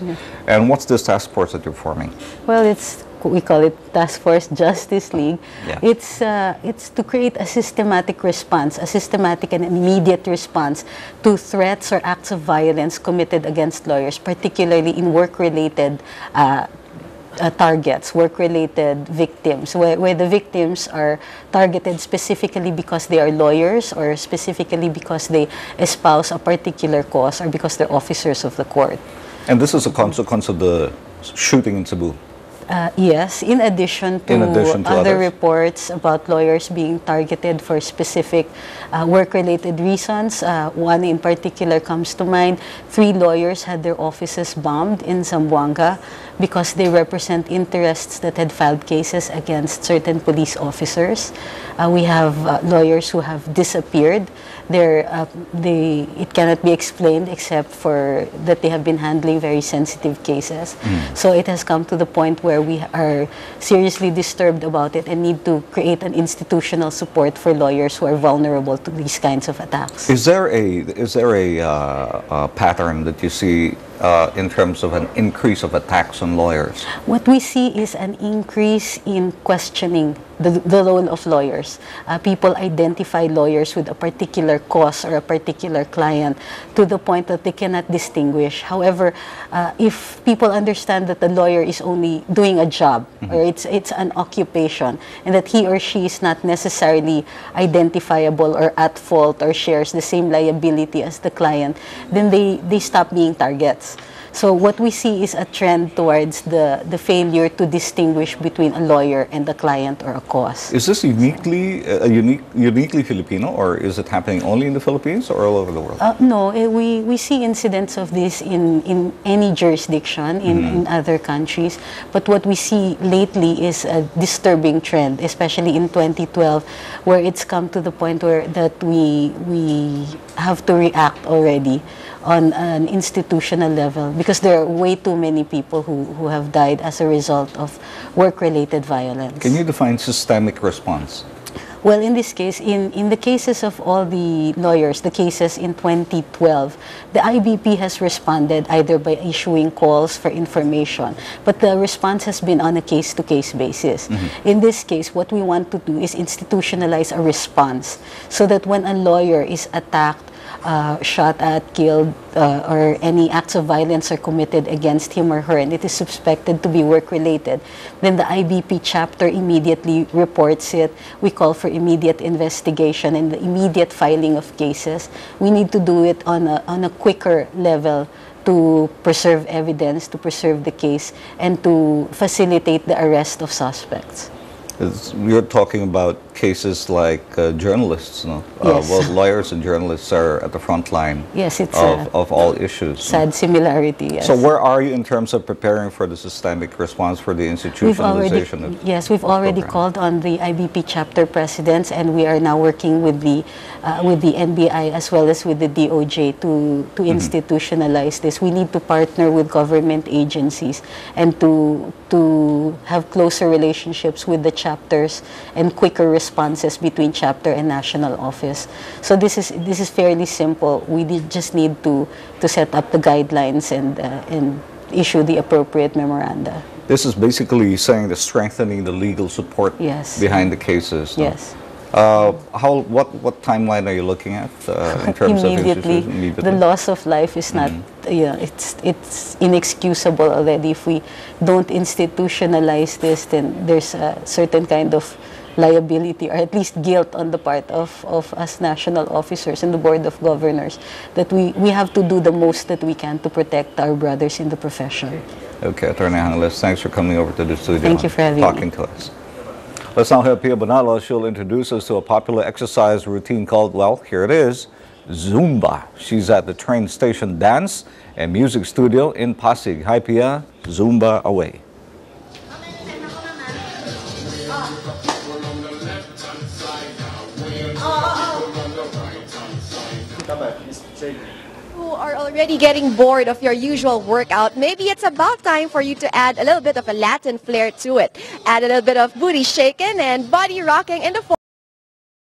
Yeah. And what's this task force that you're forming? Well, we call it Taskforce Justice League. Yeah. It's to create a systematic response, a systematic and immediate response to threats or acts of violence committed against lawyers, particularly in work-related targets, work-related victims, where the victims are targeted specifically because they are lawyers or specifically because they espouse a particular cause or because they're officers of the court. And this is a consequence of the shooting in Cebu? Yes, in addition to other reports about lawyers being targeted for specific work-related reasons. One in particular comes to mind. 3 lawyers had their offices bombed in Zamboanga because they represent interests that had filed cases against certain police officers. We have lawyers who have disappeared. It cannot be explained except for that they have been handling very sensitive cases. So it has come to the point where we are seriously disturbed about it and need to create an institutional support for lawyers who are vulnerable to these kinds of attacks. Is there a pattern that you see in terms of an increase of attacks on lawyers? What we see is an increase in questioning the role of lawyers. People identify lawyers with a particular cause or a particular client to the point that they cannot distinguish. However, if people understand that the lawyer is only doing a job or it's an occupation and that he or she is not necessarily identifiable or at fault or shares the same liability as the client, then they stop being targets. So what we see is a trend towards the failure to distinguish between a lawyer and a client or a cause. Is this uniquely Filipino, or is it happening only in the Philippines or all over the world? No, we see incidents of this in any jurisdiction in other countries. But what we see lately is a disturbing trend, especially in 2012, where it's come to the point where that we have to react already on an institutional level, because there are way too many people who have died as a result of work-related violence. Can you define systemic response? Well, in this case, in the cases of all the lawyers, the cases in 2012, the IBP has responded either by issuing calls for information, but the response has been on a case-to-case basis. In this case, what we want to do is institutionalize a response so that when a lawyer is attacked, shot at, killed, or any acts of violence are committed against him or her and it is suspected to be work-related, then the IBP chapter immediately reports it. We call for immediate investigation and the immediate filing of cases. We need to do it on a quicker level to preserve evidence, to preserve the case, and to facilitate the arrest of suspects. We're talking about cases like journalists, no? Yes. Well, lawyers and journalists are at the front line. Yes, it's of all issues. Sad similarity, yes. So where are you in terms of preparing for the systemic response for the institutionalization? We've already called on the IBP chapter presidents, and we are now working with the NBI as well as with the DOJ to institutionalize this. We need to partner with government agencies and to have closer relationships with the chapters and quicker responses between chapter and national office. So this is fairly simple. We just need to set up the guidelines and issue the appropriate memoranda. This is basically saying the strengthening the legal support behind the cases. No? Yes. What timeline are you looking at in terms of immediately? The loss of life is not, it's inexcusable already. If we don't institutionalize this, then there's a certain kind of liability or at least guilt on the part of us national officers and the Board of Governors that we have to do the most that we can to protect our brothers in the profession. Okay, Attorney Angeles, thanks for coming over to the studio. Thank you for having talking to us. Let's now have Pia Bonalo. She'll introduce us to a popular exercise routine called, well, here it is, Zumba. She's at the train station dance and music studio in Pasig. Hi, Pia. Zumba away. Who are already getting bored of your usual workout, maybe it's about time for you to add a little bit of a Latin flair to it. Add a little bit of booty shaking and body rocking in the